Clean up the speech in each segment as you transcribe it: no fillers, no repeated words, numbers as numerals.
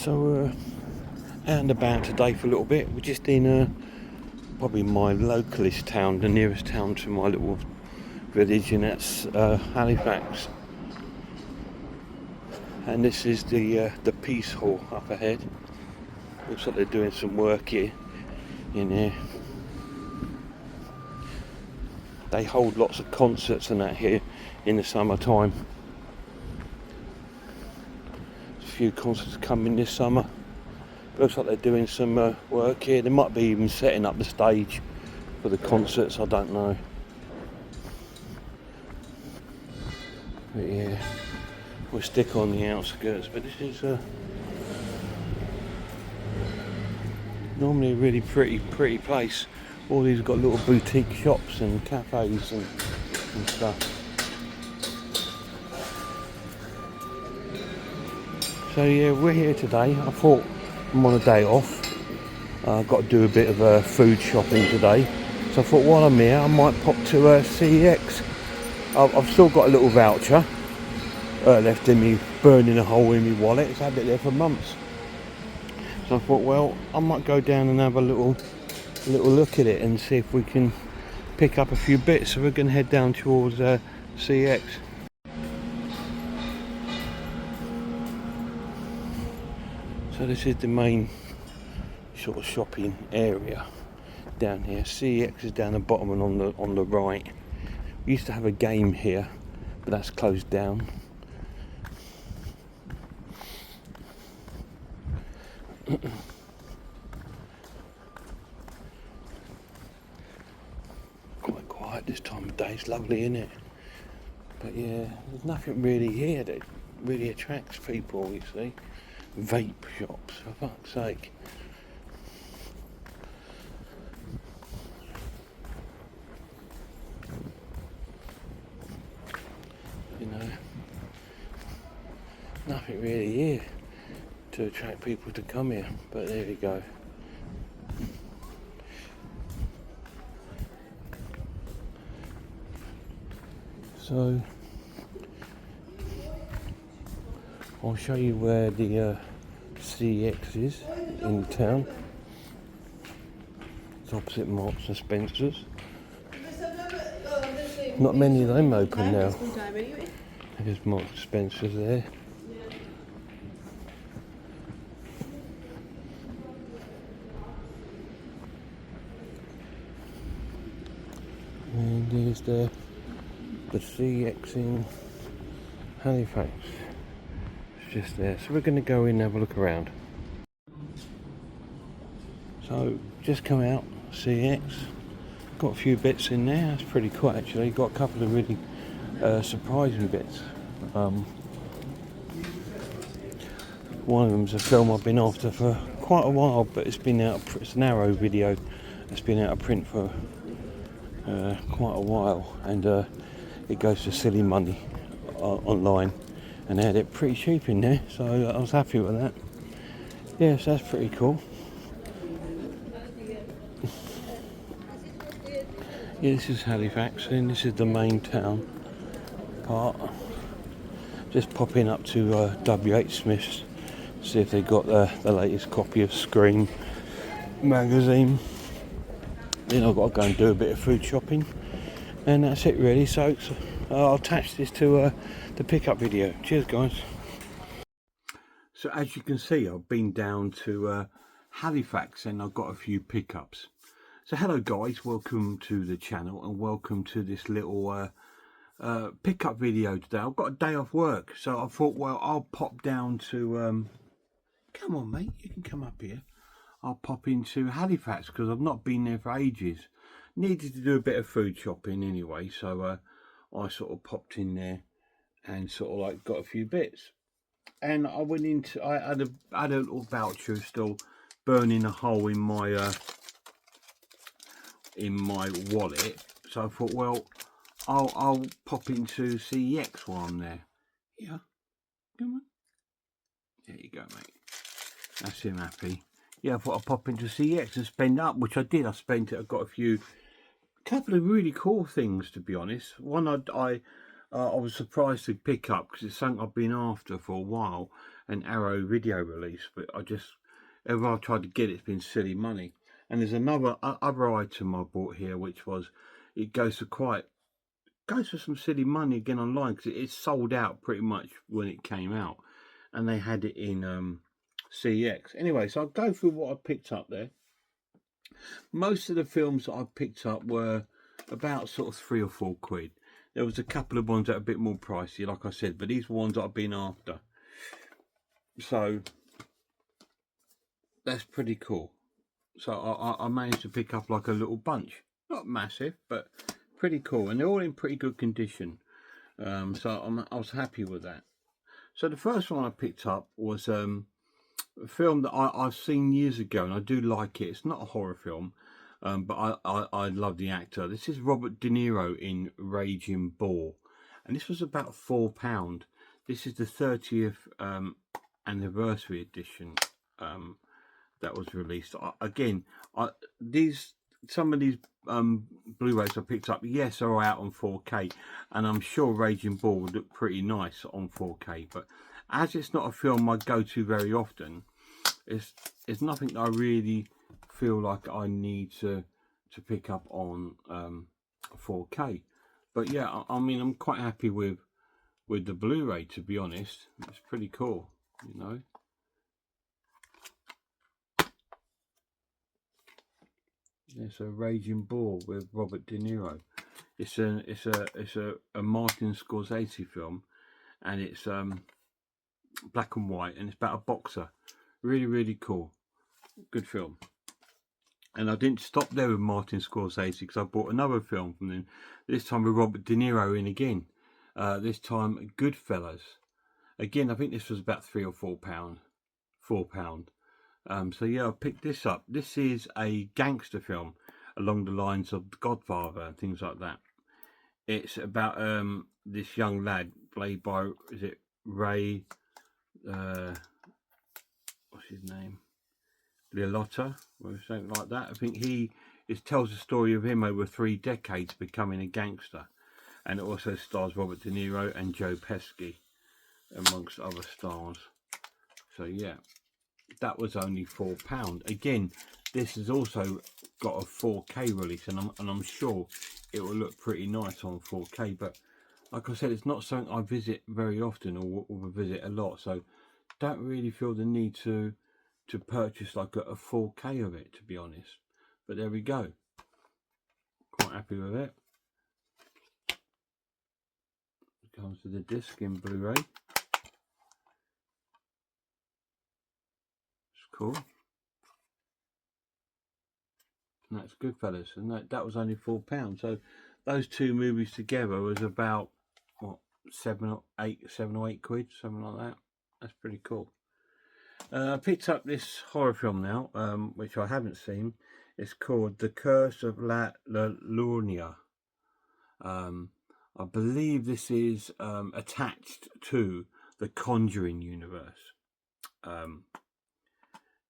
So we're out and about today for a little bit. We're just in probably my localist town, the nearest town to my little village, and that's Halifax. And this is the Peace Hall up ahead. Looks like they're doing some work here, in here. They hold lots of concerts and that here in the summertime. A few concerts coming this summer. Looks like they're doing some work here. They might be even setting up the stage for the concerts, I don't know. But yeah, we'll stick on the outskirts, but this is normally a really pretty place. All these have got little boutique shops and cafes and stuff. So yeah, we're here today. I thought I'm on a day off. I've got to do a bit of food shopping today. So I thought while I'm here, I might pop to Cex. I've still got a little voucher left in me, burning a hole in my wallet. It's had it there for months. So I thought, well, I might go down and have a little look at it and see if we can pick up a few bits. So we're going to head down towards Cex. So this is the main sort of shopping area down here. Cex is down the bottom and on the right. We used to have a game here, but that's closed down. Quite quiet this time of day. It's lovely, isn't it? But yeah, there's nothing really here that really attracts people, you see. Vape shops, for fuck's sake. You know, nothing really here to attract people to come here, but there we go. So I'll show you where the Cex is in town. It's opposite Marks and Spencer's. Not many of them open now. There's Marks and Spencer's there. And there's the Cex in Halifax. It's just there. So we're going to go in and have a look around. So just come out, Cex. Got a few bits in there. That's pretty cool actually. Got a couple of really surprising bits. One of them's a film I've been after for quite a while, but it's been out. It's an Arrow video. It's been out of print for quite a while, and it goes for silly money online, and they had it pretty cheap in there, so I was happy with that. Yes, that's pretty cool. Yeah, this is Halifax, and this is the main town part. Just popping up to WH Smith's, see if they got the latest copy of Scream magazine. Then I've got to go and do a bit of food shopping, and that's it really. So I'll attach this to the pickup video. Cheers guys. So as you can see, I've been down to Halifax and I've got a few pickups. So hello guys, welcome to the channel and welcome to this little pickup video today. I've got a day off work, so I thought, well, I'll pop down to come on mate, you can come up here. I'll pop into Halifax because I've not been there for ages. Needed to do a bit of food shopping anyway, so I sort of popped in there and sort of like got a few bits. And I went into, I had a little voucher still burning a hole in my wallet. So I thought, well, I'll pop into Cex while I'm there. Yeah, come on. There you go, mate. That's him happy. Yeah, I thought I'd pop into Cex and spend up, which I did. I spent it. I got a couple of really cool things, to be honest. One, I I was surprised to pick up because it's something I've been after for a while, an Arrow video release, but ever I've tried to get it, it's been silly money. And there's another other item I bought here, which was, it goes for some silly money again online because it's sold out pretty much when it came out, and they had it in CX. Anyway, so I'll go through what I picked up there. Most of the films that I picked up were about sort of £3 or £4. There was a couple of ones that are a bit more pricey, like I said, but these were ones that I've been after. So that's pretty cool. So I managed to pick up like a little bunch. Not massive, but pretty cool. And they're all in pretty good condition. So I was happy with that. So the first one I picked up was a film that I've seen years ago, and I do like it. It's not a horror film, but I love the actor. This is Robert De Niro in Raging Bull, and this was about £4. This is the 30th anniversary edition that was released. Some of these Blu-rays I picked up, yes, are out on 4K, and I'm sure Raging Bull would look pretty nice on 4K. But as it's not a film I go to very often, it's nothing that I really feel like I need to pick up on 4K. But yeah, I mean, I'm quite happy with the Blu-ray, to be honest. It's pretty cool, you know. It's a Raging Bull with Robert De Niro. It's a Martin Scorsese film, and it's black and white, and it's about a boxer. Really, really cool. Good film. And I didn't stop there with Martin Scorsese because I bought another film from him. This time with Robert De Niro in again. This time Goodfellas. Again, I think this was about £3 or £4. £4. So yeah, I picked this up. This is a gangster film along the lines of The Godfather and things like that. It's about this young lad played by, is it Ray, what's his name, Liotta or something like that. I think it tells the story of him over 3 decades becoming a gangster, and it also stars Robert De Niro and Joe Pesci amongst other stars. So yeah, that was only £4. Again, this has also got a 4K release, and I'm sure it will look pretty nice on 4K. But like I said, it's not something I visit very often or visit a lot, so don't really feel the need to purchase like a 4K of it, to be honest. But there we go. Quite happy with it. It comes with the disc in Blu-ray. It's cool. And that's Goodfellas, and that was only £4. So those two movies together was about what, 7 or 8 quid, something like that. That's pretty cool. I picked up this horror film now, which I haven't seen. It's called The Curse of La Llorona. I believe this is attached to the Conjuring universe. Again,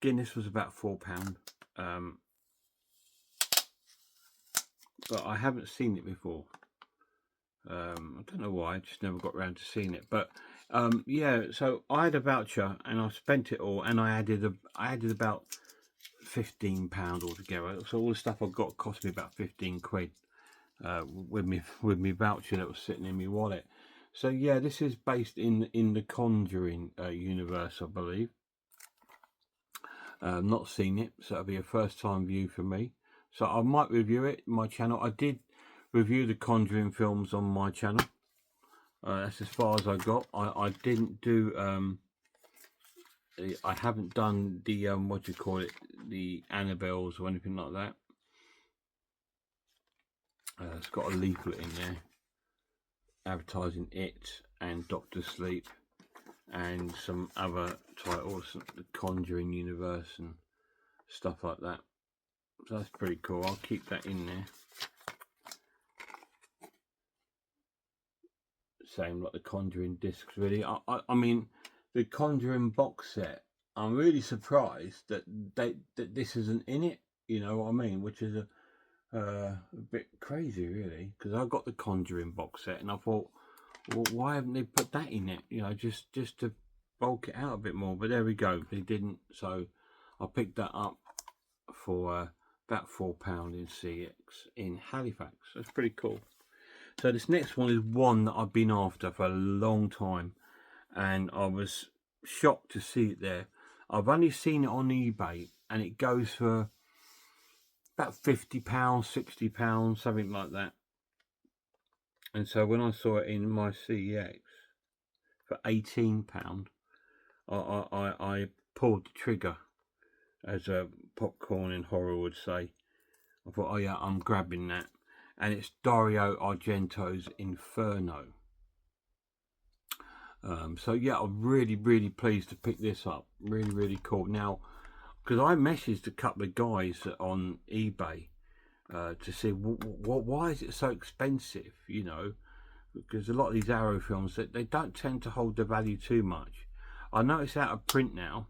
this was about £4. But I haven't seen it before. I don't know why, I just never got around to seeing it. But yeah, so I had a voucher and I spent it all, and I added about £15 altogether. So all the stuff I got cost me about 15 quid with me voucher that was sitting in my wallet. So yeah, this is based in the Conjuring universe, I believe. Not seen it, so it'll be a first time view for me. So I might review it on my channel. I did review the Conjuring films on my channel. That's as far as I got. I didn't do I haven't done the what do you call it, the Annabelles or anything like that. It's got a leaflet in there advertising it and Doctor Sleep and some other titles, the Conjuring universe and stuff like that. So that's pretty cool. I'll keep that in there. Same like the Conjuring discs, really. I mean, the Conjuring box set, I'm really surprised that this isn't in it, you know what I mean, which is a bit crazy, really, because I got the Conjuring box set and I thought, well, why haven't they put that in it? You know, just to bulk it out a bit more. But there we go. They didn't. So I picked that up for about £4 in CX in Halifax. That's pretty cool. So this next one is one that I've been after for a long time, and I was shocked to see it there. I've only seen it on eBay, and it goes for about £50, £60, something like that. And so when I saw it in my CEX for £18, I pulled the trigger, as a popcorn in horror would say. I thought, oh yeah, I'm grabbing that. And it's Dario Argento's Inferno. So yeah, I'm really, really pleased to pick this up. Really, really cool. Now, because I messaged a couple of guys on eBay to see why is it so expensive, you know, because a lot of these Arrow films, they don't tend to hold the value too much. I know it's out of print now,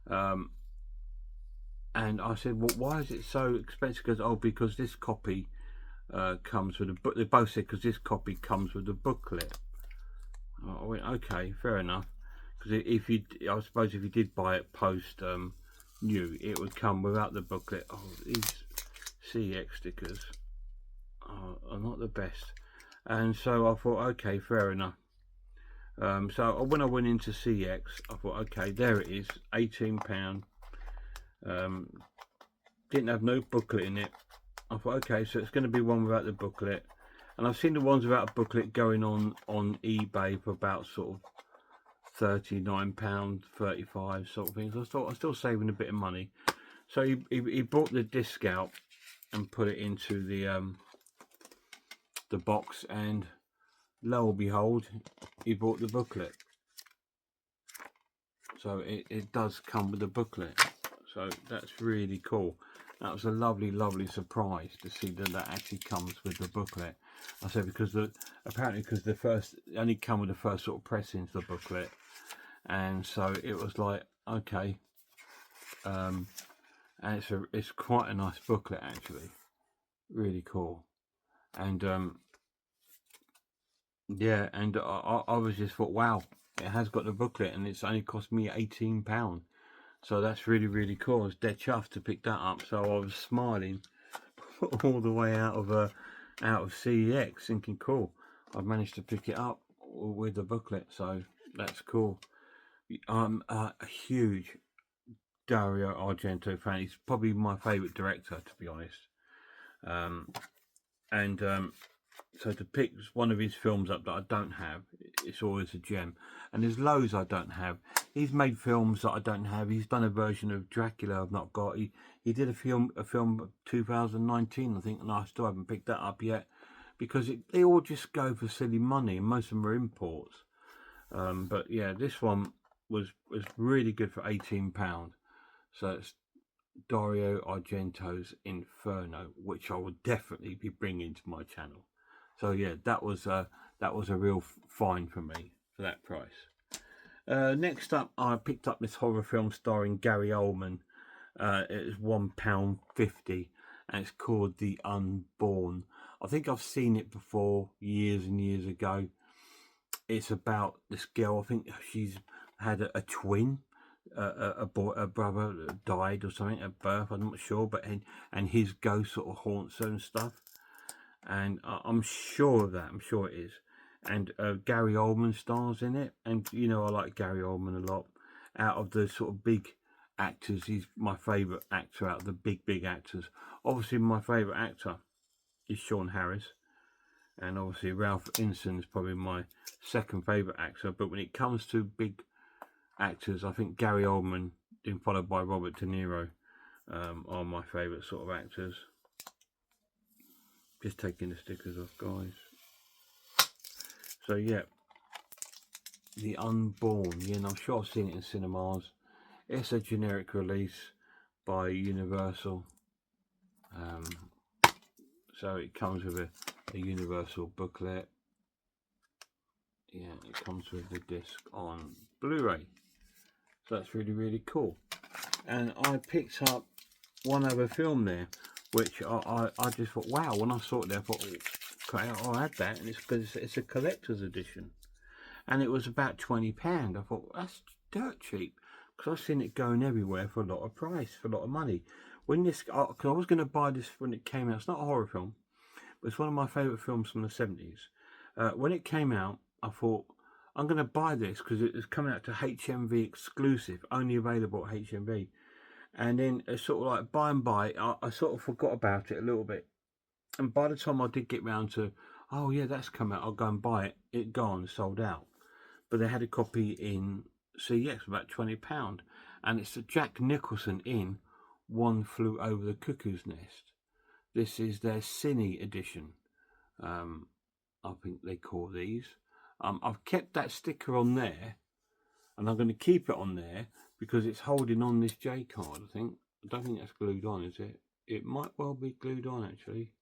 and I said, well, why is it so expensive? Because, oh, because this copy comes with a book. They both said because this copy comes with a booklet. I went, okay, fair enough. Because if you, I suppose if you did buy it post new, it would come without the booklet. Oh, these CX stickers are not the best. And so I thought, okay, fair enough. So when I went into CX, I thought, okay, there it is, £18. Didn't have no booklet in it. I thought, okay, so it's going to be one without the booklet. And I've seen the ones without a booklet going on eBay for about sort of £39, 35 sort of things. I thought I'm still saving a bit of money. So he brought the disc out and put it into the box, and lo and behold, he bought the booklet. So it does come with a booklet. So that's really cool. That was a lovely, lovely surprise to see that actually comes with the booklet. I said because apparently because the first only come with the first sort of pressings of the booklet, and so it was like, okay, and it's quite a nice booklet actually, really cool, and yeah, and I was just thought, wow, it has got the booklet, and it's only cost me £18. So that's really, really cool. I was dead chuffed to pick that up. So I was smiling all the way out of CEX, thinking, cool, I've managed to pick it up with the booklet. So that's cool. I'm a huge Dario Argento fan. He's probably my favourite director, to be honest. So to pick one of his films up that I don't have, it's always a gem. And there's loads I don't have. He's made films that I don't have. He's done a version of Dracula I've not got. He did a film 2019, I think, and I still haven't picked that up yet, because they all just go for silly money, and most of them are imports. But yeah, this one was really good for £18. So it's Dario Argento's Inferno, which I will definitely be bringing to my channel. So yeah, that was a real find for me for that price. Next up, I picked up this horror film starring Gary Oldman. It is £1.50, and it's called The Unborn. I think I've seen it before years and years ago. It's about this girl. I think she's had a twin. A brother died or something at birth. I'm not sure, but and his ghost sort of haunts her and stuff. And I'm sure of that. I'm sure it is. And Gary Oldman stars in it, and you know I like Gary Oldman a lot. Out of the sort of big actors, he's my favourite actor out of the big actors. Obviously, my favourite actor is Sean Harris, and obviously Ralph Ineson is probably my second favourite actor. But when it comes to big actors, I think Gary Oldman, then followed by Robert De Niro, are my favourite sort of actors. Just taking the stickers off, guys. So yeah, The Unborn. Yeah, and I'm sure I've seen it in cinemas. It's a generic release by Universal. So it comes with a Universal booklet. Yeah, it comes with the disc on Blu-ray. So that's really, really cool. And I picked up one other film there, which I just thought, wow, when I saw it there, I thought, I had that, and it's because it's a collector's edition, and it was about £20. I thought that's dirt cheap because I've seen it going everywhere for a lot of price, for a lot of money. When this, cause I was going to buy this when it came out. It's not a horror film, but it's one of my favourite films from the 70s. When it came out, I thought I'm going to buy this because it was coming out to HMV exclusive, only available at HMV. And then it's sort of like by and by, I sort of forgot about it a little bit. And by the time I did get round to, oh yeah, that's come out, I'll go and buy it. It gone, sold out. But they had a copy in CX for about £20, and it's a Jack Nicholson in One Flew Over the Cuckoo's Nest. This is their cine edition. I think they call these. I've kept that sticker on there, and I'm going to keep it on there because it's holding on this J card. I don't think that's glued on, is it? It might well be glued on actually.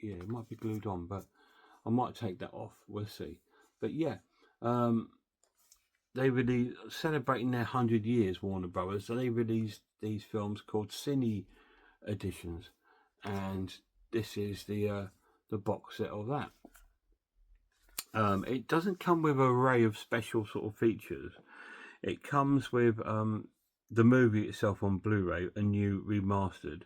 Yeah, it might be glued on, but I might take that off. We'll see. But yeah, they really celebrating their 100 years, Warner Brothers. So they released these films called cine editions, and this is the box set of that. It doesn't come with an array of special sort of features. It comes with the movie itself on Blu-ray, a new remastered.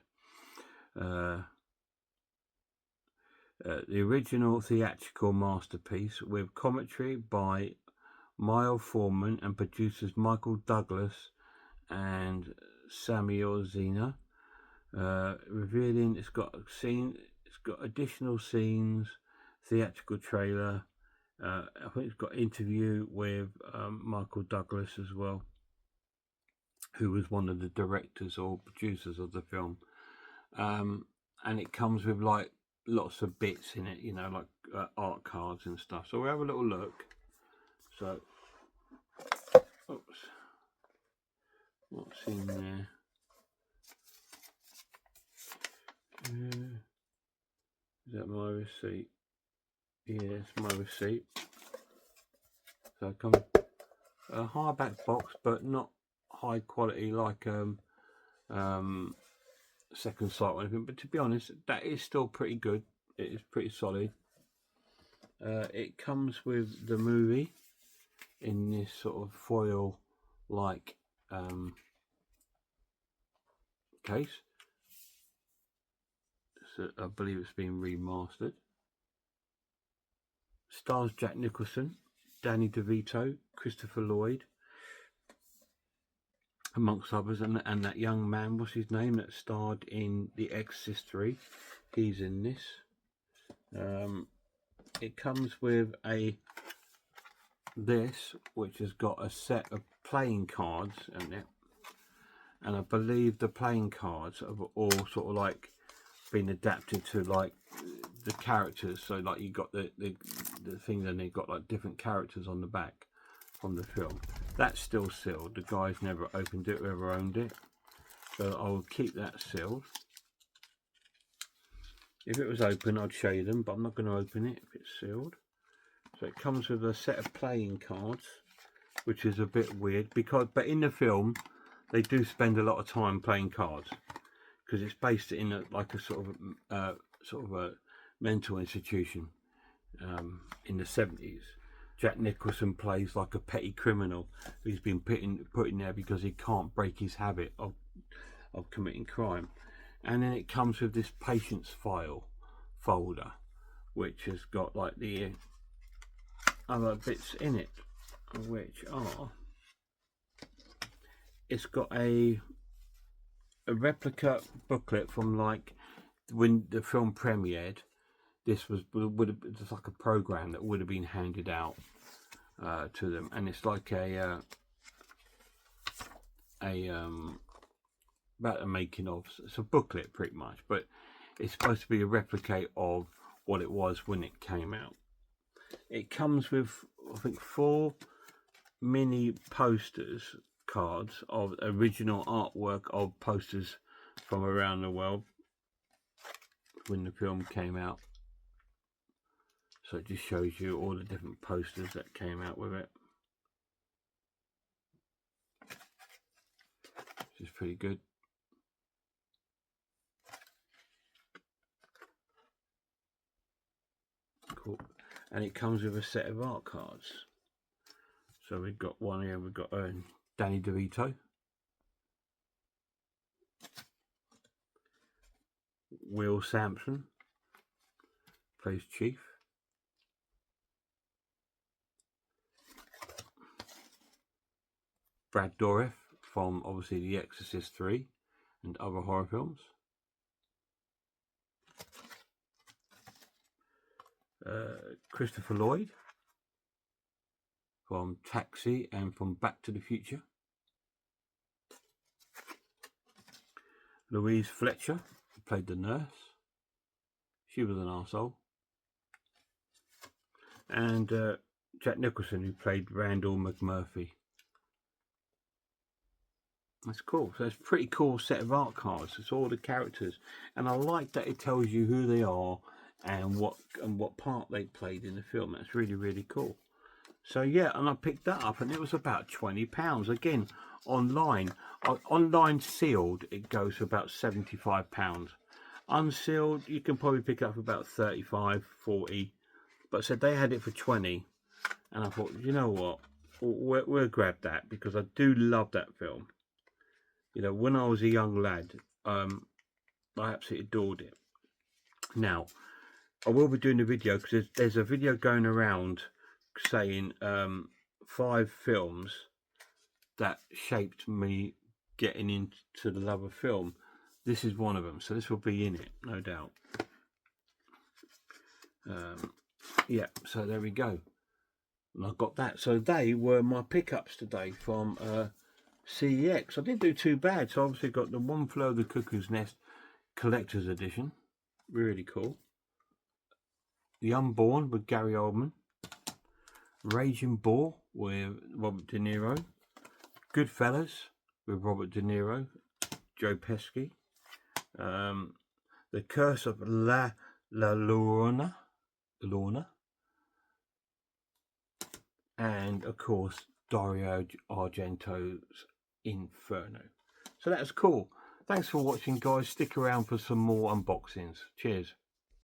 The original theatrical masterpiece with commentary by Mile Foreman and producers Michael Douglas and Samuel Zena. Revealing it's got additional scenes, theatrical trailer. I think it's got interview with Michael Douglas as well, who was one of the directors or producers of the film. And it comes with like lots of bits in it, you know, like art cards and stuff. So we'll have a little look. So, oops, what's in there? Is that my receipt? Yes, my receipt. So I come a hardback box, but not high quality like Second Sight or anything. But to be honest, that is still pretty good. It is pretty solid. It comes with the movie in this sort of foil like case. So I believe it's been remastered. Stars Jack Nicholson, Danny DeVito, Christopher Lloyd, amongst others, and that young man, what's his name, that starred in The Exorcist 3. He's in this. It comes with this, which has got a set of playing cards in it, and I believe the playing cards have all sort of like been adapted to like the characters. So like you got the thing, then they've got like different characters on the back from the film. That's still sealed. The guy's never opened it, whoever owned it, so I'll keep that sealed. If it was open, I'd show you them, but I'm not going to open it if it's sealed. So it comes with a set of playing cards, which is a bit weird but in the film they do spend a lot of time playing cards because it's based in like a sort of a mental institution in the 70s. Jack Nicholson plays like a petty criminal who's been put in there because he can't break his habit of committing crime. And then it comes with this patient's file folder, which has got like the other bits in it, which are, it's got a replica booklet from like when the film premiered. This would have just like a program that would have been handed out to them, and it's like about the making of. It's a booklet pretty much, but it's supposed to be a replica of what it was when it came out. It comes with, I think, 4 mini posters cards of original artwork of posters from around the world when the film came out. So it just shows you all the different posters that came out with it, which is pretty good. cool. And it comes with a set of art cards. So we've got one here, we've got Danny DeVito, Will Sampson, plays Chief, Brad Dourif from obviously The Exorcist 3 and other horror films, Christopher Lloyd from Taxi and from Back to the Future, Louise Fletcher, who played the nurse, she was an arsehole, and Jack Nicholson, who played Randall McMurphy. That's cool. So it's a pretty cool set of art cards. It's all the characters, and I like that it tells you who they are and what part they played in the film. That's really, really cool. So yeah, and I picked that up, and it was about £20. Again, online sealed, it goes for about £75. Unsealed, you can probably pick up for about 35, 40. But so they had it for 20, and I thought, you know what, we'll grab that, because I do love that film. You know, when I was a young lad, I absolutely adored it. Now, I will be doing a video, because there's a video going around saying 5 films that shaped me getting into the love of film. This is one of them, so this will be in it, no doubt. Yeah, so there we go. And I got that. So they were my pickups today from Cex. I didn't do too bad. So obviously got the One Flew Over the Cuckoo's Nest collector's edition, really cool. The Unborn with Gary Oldman, Raging Bull with Robert De Niro, Goodfellas with Robert De Niro, Joe Pesci, The Curse of La Llorona, and of course Dario Argento's Inferno. So that's cool. Thanks for watching, guys. Stick around for some more unboxings. Cheers.